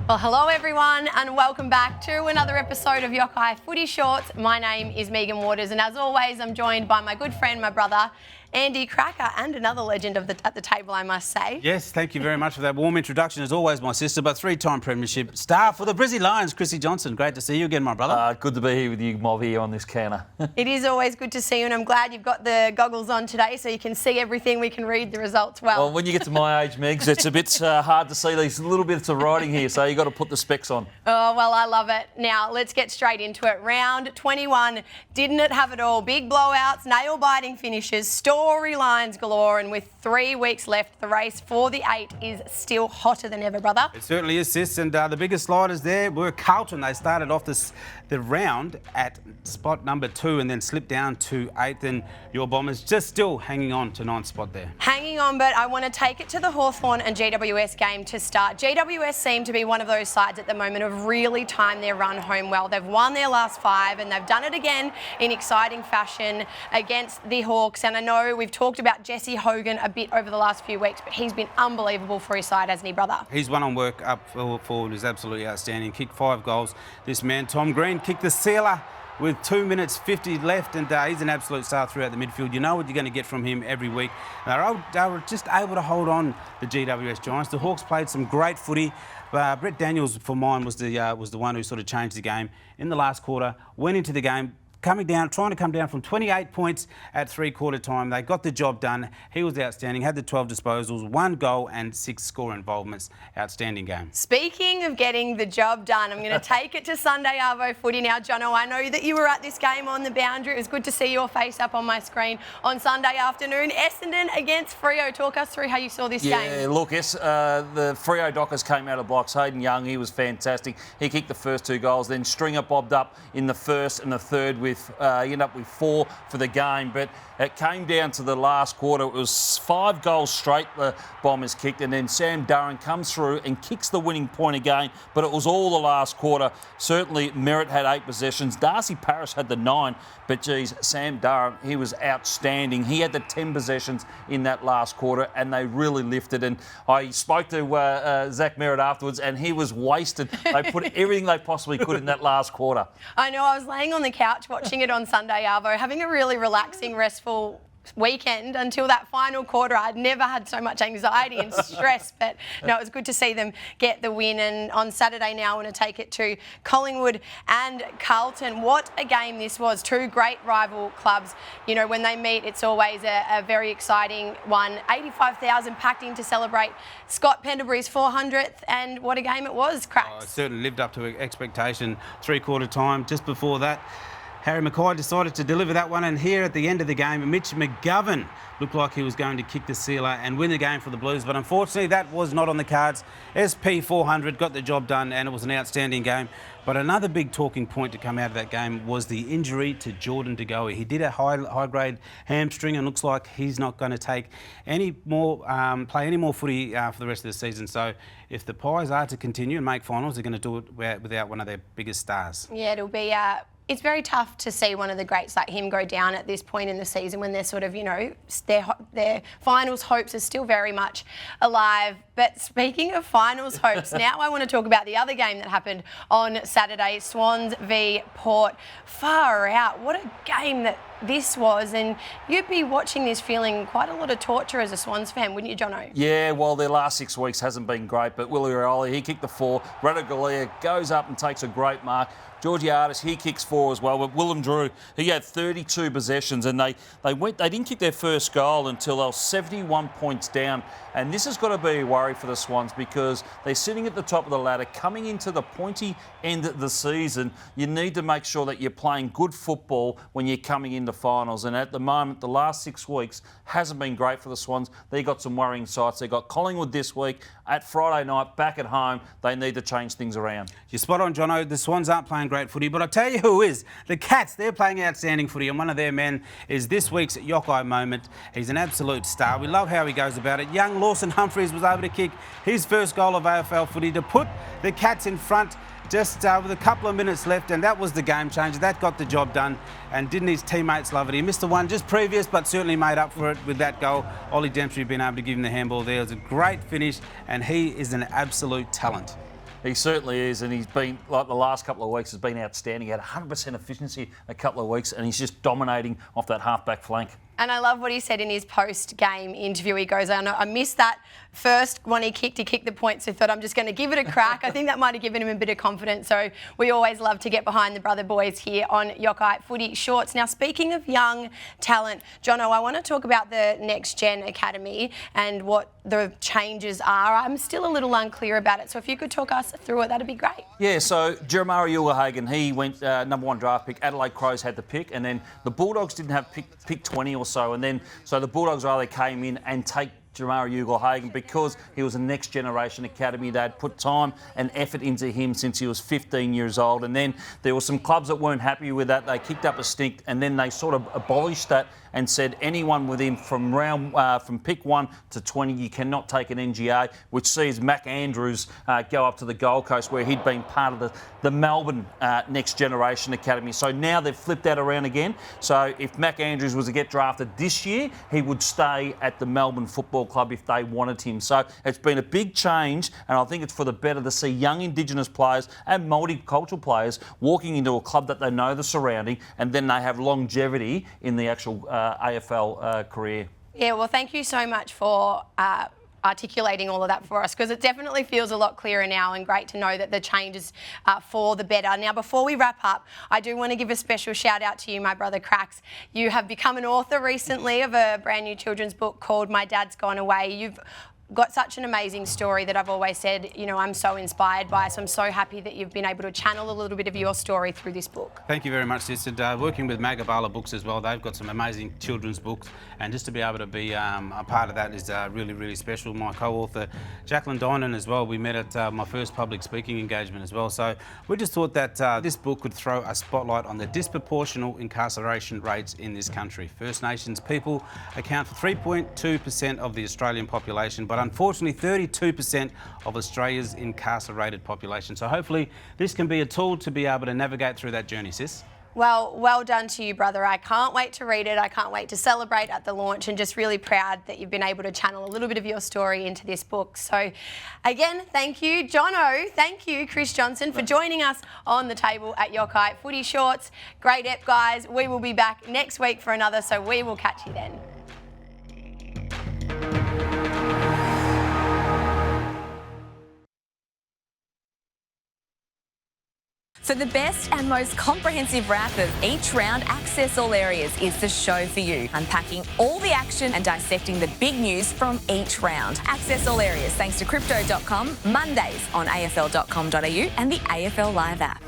Well, hello everyone and welcome back to another episode of Yokayi Footy Shorts. My name is Megan Waters and as always I'm joined by my good friend, my brother, Andy Krakouer, and another legend at the table, I must say. Yes, thank you very much for that warm introduction. As always, my sister, but three-time premiership star for the Brizzy Lions, Chrissy Johnson. Great to see you again, my brother. Good to be here with you, Mob, here on this counter. It is always good to see you, and I'm glad you've got the goggles on today so you can see everything. We can read the results well. Well, when you get to my age, Megs, it's a bit hard to see these little bits of writing here, so you've got to put the specs on. Oh, well, I love it. Now, let's get straight into it. Round 21, didn't it have it all? Big blowouts, nail-biting finishes, storylines galore, and with 3 weeks left, the race for the 8 is still hotter than ever, brother. It certainly is, sis, and the biggest sliders there were Carlton. They started off the round at spot number 2 and then slipped down to 8th, and your Bombers just still hanging on to 9th spot there. Hanging on, but I want to take it to the Hawthorn and GWS game to start. GWS seem to be one of those sides at the moment of really timed their run home well. They've won their last 5 and they've done it again in exciting fashion against the Hawks, and I know we've talked about Jesse Hogan a bit over the last few weeks, but he's been unbelievable for his side, hasn't he, brother? His one-on work up forward is absolutely outstanding. Kicked 5 goals. This man, Tom Green, kicked the sealer with 2 minutes 50 left, and he's an absolute star throughout the midfield. You know what you're going to get from him every week. They were just able to hold on the GWS Giants. The Hawks played some great footy. Brett Daniels, for mine, was the one who sort of changed the game in the last quarter. Went into the game trying to come down from 28 points at three-quarter time. They got the job done. He was outstanding, had the 12 disposals, 1 goal and 6 score involvements. Outstanding game. Speaking of getting the job done, I'm going to take it to Sunday Arvo footy now. Jono, I know that you were at this game on the boundary. It was good to see your face up on my screen on Sunday afternoon. Essendon against Freo. Talk us through how you saw this game. Yeah, look, the Freo Dockers came out of blocks. Hayden Young, he was fantastic. He kicked the first 2 goals. Then Stringer bobbed up in the first and the third with ended up with 4 for the game, but it came down to the last quarter. It was 5 goals straight the Bombers kicked, and then Sam Durran comes through and kicks the winning point again, but it was all the last quarter. Certainly Merritt had 8 possessions. Darcy Parish had the 9, but geez, Sam Durran, he was outstanding. He had the 10 possessions in that last quarter, and they really lifted. And I spoke to Zach Merritt afterwards, and he was wasted. They put everything they possibly could in that last quarter. I know, I was laying on the couch watching it on Sunday Arvo, having a really relaxing, restful weekend until that final quarter. I'd never had so much anxiety and stress, but no, it was good to see them get the win. And on Saturday now, I want to take it to Collingwood and Carlton. What a game this was. 2 great rival clubs. You know, when they meet, it's always a very exciting one. 85,000 packed in to celebrate Scott Pendlebury's 400th, and what a game it was, Cracks. Oh, it certainly lived up to expectation. Three-quarter time, just before that, Harry Mackay decided to deliver that one, and here at the end of the game, Mitch McGovern looked like he was going to kick the sealer and win the game for the Blues, but unfortunately that was not on the cards. SP 400 got the job done, and it was an outstanding game. But another big talking point to come out of that game was the injury to Jordan De Goey. He did a high-grade hamstring, and looks like he's not going to take any more, play any more footy for the rest of the season. So if the Pies are to continue and make finals, they're going to do it without one of their biggest stars. Yeah, it'll be... It's very tough to see one of the greats like him go down at this point in the season when they're sort of, you know, their finals hopes are still very much alive. But speaking of finals hopes, now I want to talk about the other game that happened on Saturday, Swans v Port. Far out. What a game that this was, and you'd be watching this feeling quite a lot of torture as a Swans fan, wouldn't you, Jono? Yeah, well, their last 6 weeks hasn't been great, but Willie Rioli, he kicked the 4. Radaglia goes up and takes a great mark. Georgiades, he kicks 4 as well. But Willem Drew, he had 32 possessions, and they didn't kick their first goal until they were 71 points down. And this has got to be a worry for the Swans because they're sitting at the top of the ladder, coming into the pointy end of the season. You need to make sure that you're playing good football when you're coming into finals. And at the moment, the last 6 weeks hasn't been great for the Swans. They got some worrying sights. They got Collingwood this week at Friday night, back at home. They need to change things around. You're spot on, Jono. The Swans aren't playing great footy, but I tell you who is. The Cats, they're playing outstanding footy, and one of their men is this week's Yokayi moment. He's an absolute star. We love how he goes about it. Young Lawson Humphries was able to kick his first goal of AFL footy to put the Cats in front just with a couple of minutes left, and that was the game changer. That got the job done, and didn't his teammates love it? He missed the one just previous, but certainly made up for it with that goal. Ollie Dempsey being able to give him the handball there. It was a great finish, and he is an absolute talent. He certainly is, and he's been, like the last couple of weeks, has been outstanding. He had 100% efficiency a couple of weeks, and he's just dominating off that half-back flank. And I love what he said in his post-game interview. He goes, I missed that first one he kicked the point, so thought I'm just going to give it a crack. I think that might have given him a bit of confidence. So we always love to get behind the brother boys here on Yokayi Footy Shorts. Now, speaking of young talent, Jono, I want to talk about the Next Gen Academy and what the changes are. I'm still a little unclear about it, so if you could talk us through it, that'd be great. Yeah, so Jeremiah Ulehagen, he went #1 draft pick. Adelaide Crows had the pick, and then the Bulldogs didn't have pick 20 or so, and then so the Bulldogs rather came in and take Jeremiah Ulehagen because he was a next generation academy. They'd put time and effort into him since he was 15 years old, and then there were some clubs that weren't happy with that. They kicked up a stink, and then they sort of abolished that and said anyone with him from pick 1 to 20, you cannot take an NGA, which sees Mac Andrews go up to the Gold Coast where he'd been part of the Melbourne Next Generation Academy. So now they've flipped that around again. So if Mac Andrews was to get drafted this year, he would stay at the Melbourne Football Club if they wanted him. So it's been a big change, and I think it's for the better to see young Indigenous players and multicultural players walking into a club that they know the surrounding, and then they have longevity in the actual AFL career. Yeah, well, thank you so much for articulating all of that for us, because it definitely feels a lot clearer now, and great to know that the changes are for the better. Now, before we wrap up, I do want to give a special shout out to you, my brother Cracks. You have become an author recently of a brand new children's book called My Dad's Gone Away. You've got such an amazing story that I've always said, you know, I'm so inspired by. So I'm so happy that you've been able to channel a little bit of your story through this book. Thank you very much, sis. And working with Magpies Books as well, they've got some amazing children's books, and just to be able to be a part of that is really, really special. My co-author, Jacqueline Dinan, as well, we met at my first public speaking engagement as well. So we just thought that this book could throw a spotlight on the disproportional incarceration rates in this country. First Nations people account for 3.2% of the Australian population, but unfortunately 32% of Australia's incarcerated population. So hopefully this can be a tool to be able to navigate through that journey, sis. Well done to you, brother. I can't wait to read it. I can't wait to celebrate at the launch, and just really proud that you've been able to channel a little bit of your story into this book. So again, thank you. Jono, thank you, Chris Johnson, for joining us on the table at Yokayi Footy Shorts. Great ep, guys. We will be back next week for another, so we will catch you then. For the best and most comprehensive wrap of each round, Access All Areas is the show for you, unpacking all the action and dissecting the big news from each round. Access All Areas, thanks to Crypto.com, Mondays on AFL.com.au and the AFL Live app.